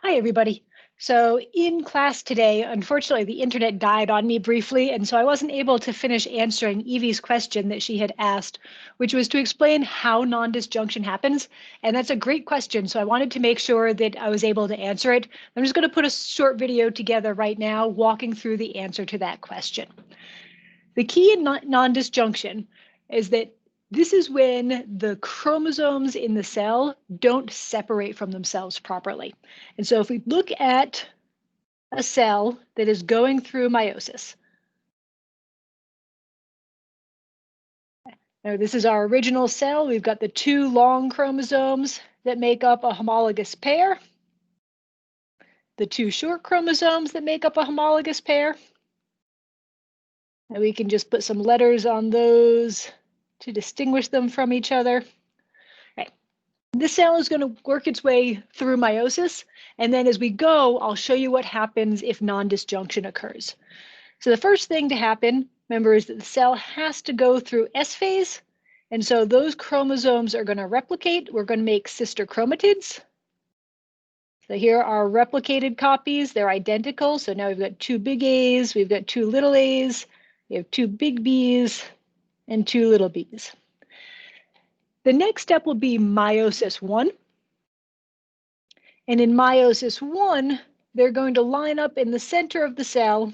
Hi, everybody. So in class today, unfortunately, the internet died on me briefly, and so I wasn't able to finish answering Evie's question that she had asked, which was to explain how non-disjunction happens. And that's a great question, so I wanted to make sure that I was able to answer it. I'm just going to put a short video together right now walking through the answer to that question. The key in non-disjunction is that this is when the chromosomes in the cell don't separate from themselves properly. And so if we look at a cell that is going through meiosis, now this is our original cell. We've got the two long chromosomes that make up a homologous pair, the two short chromosomes that make up a homologous pair. And we can just put some letters on those to distinguish them from each other. Right. This cell is going to work its way through meiosis, and then as we go, I'll show you what happens if non-disjunction occurs. So the first thing to happen, remember, is that the cell has to go through S phase, and so those chromosomes are going to replicate. We're going to make sister chromatids. So here are replicated copies. They're identical. So now we've got two big A's, we've got two little A's, we have two big B's, and two little b's. The next step will be meiosis 1. And in meiosis 1, they're going to line up in the center of the cell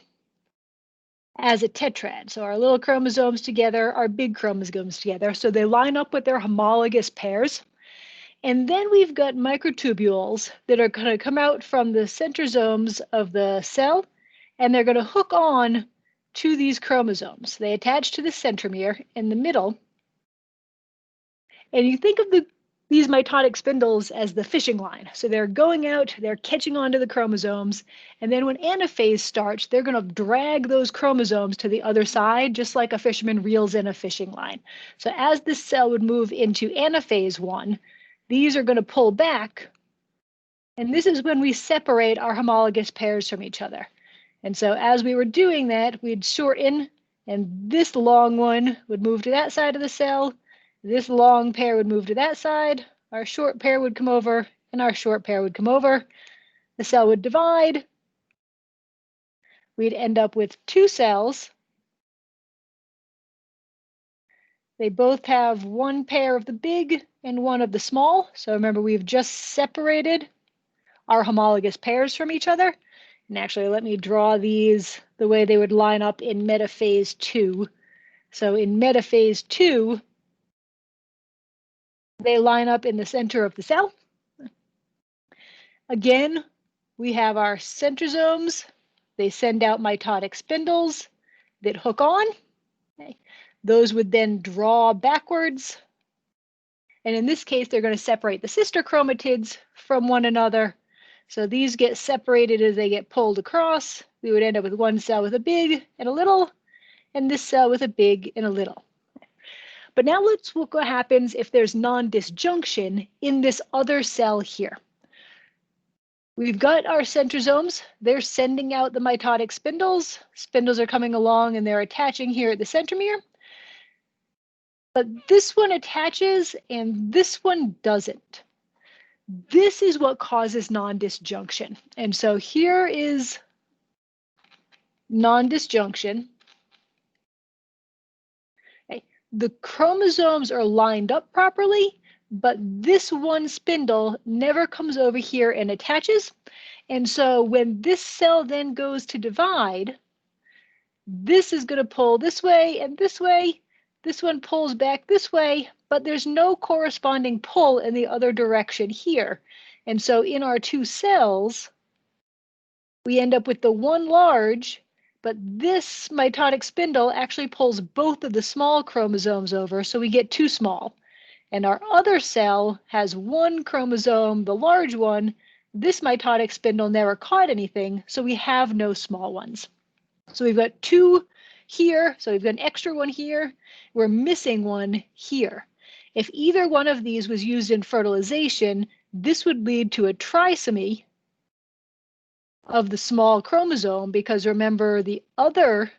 as a tetrad. So our little chromosomes together, our big chromosomes together. So they line up with their homologous pairs. And then we've got microtubules that are going to come out from the centrosomes of the cell, and they're going to hook on to these chromosomes. They attach to the centromere in the middle. And you think of these mitotic spindles as the fishing line. So they're going out, they're catching onto the chromosomes, and then when anaphase starts, they're going to drag those chromosomes to the other side, just like a fisherman reels in a fishing line. So as this cell would move into anaphase 1, these are going to pull back, and this is when we separate our homologous pairs from each other. And so as we were doing that, we'd shorten, and this long one would move to that side of the cell. This long pair would move to that side. Our short pair would come over, and our short pair would come over. The cell would divide. We'd end up with two cells. They both have one pair of the big and one of the small. So remember, we've just separated our homologous pairs from each other. And actually, let me draw these the way they would line up in metaphase 2. So in metaphase 2, they line up in the center of the cell. Again, we have our centrosomes. They send out mitotic spindles that hook on. Okay. Those would then draw backwards. And in this case, they're going to separate the sister chromatids from one another. So these get separated as they get pulled across. We would end up with one cell with a big and a little, and this cell with a big and a little. But now let's look what happens if there's non-disjunction in this other cell here. We've got our centrosomes. They're sending out the mitotic spindles. Spindles are coming along and they're attaching here at the centromere. But this one attaches and this one doesn't. This is what causes non-disjunction. And so here is non-disjunction. Okay. The chromosomes are lined up properly, but this one spindle never comes over here and attaches. And so when this cell then goes to divide, this is going to pull this way and this way. This one pulls back this way, but there's no corresponding pull in the other direction here. And so in our two cells, we end up with the one large, but this mitotic spindle actually pulls both of the small chromosomes over, so we get two small. And our other cell has one chromosome, the large one. This mitotic spindle never caught anything, so we have no small ones. So we've got two here, so we've got an extra one here. We're missing one here. If either one of these was used in fertilization, this would lead to a trisomy of the small chromosome, because remember the other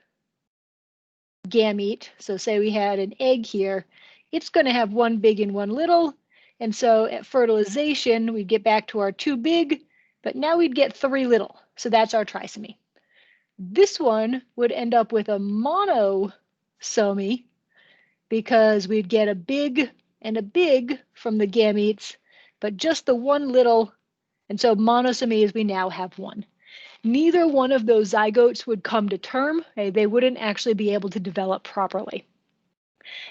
gamete, so say we had an egg here, it's going to have one big and one little. And so at fertilization, we get back to our two big. but now we'd get 3 little. So that's our trisomy. This one would end up with a monosomy because we'd get a big and a big from the gametes, but just the one little, and so monosomy is we now have 1. Neither one of those zygotes would come to term. They wouldn't actually be able to develop properly.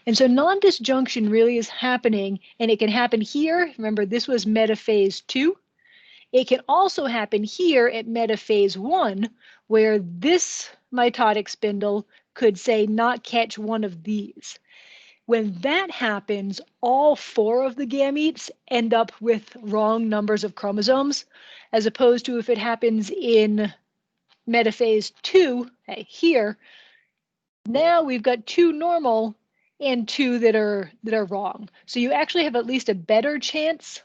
And so non-disjunction really is happening, and it can happen here. Remember, this was metaphase 2. It can also happen here at metaphase 1, where this mitotic spindle could, say, not catch one of these. When that happens, all 4 of the gametes end up with wrong numbers of chromosomes, as opposed to if it happens in metaphase 2, here, now we've got 2 normal and 2 that are wrong. So you actually have at least a better chance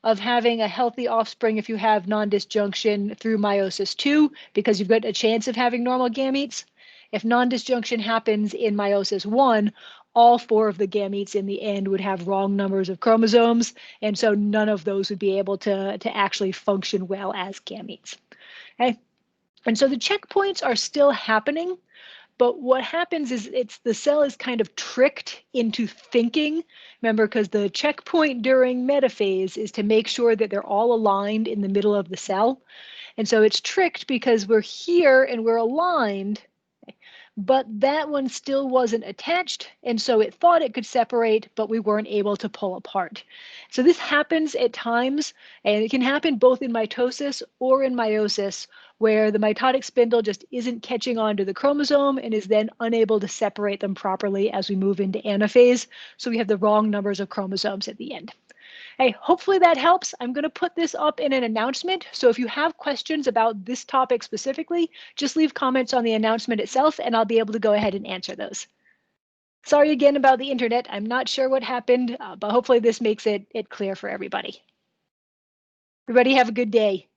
of having a healthy offspring if you have non-disjunction through meiosis 2, because you've got a chance of having normal gametes. If non-disjunction happens in meiosis 1, all 4 of the gametes in the end would have wrong numbers of chromosomes, and so none of those would be able to actually function well as gametes. Okay? And so the checkpoints are still happening, but what happens is the cell is kind of tricked into thinking. Remember, because the checkpoint during metaphase is to make sure that they're all aligned in the middle of the cell. And so it's tricked because we're here and we're aligned, but that one still wasn't attached, and so it thought it could separate, but we weren't able to pull apart. So this happens at times, and it can happen both in mitosis or in meiosis, where the mitotic spindle just isn't catching on to the chromosome and is then unable to separate them properly as we move into anaphase, so we have the wrong numbers of chromosomes at the end. Hey, hopefully that helps. I'm going to put this up in an announcement. So if you have questions about this topic specifically, just leave comments on the announcement itself and I'll be able to go ahead and answer those. Sorry again about the internet. I'm not sure what happened, but hopefully this makes it clear for everybody. Everybody have a good day.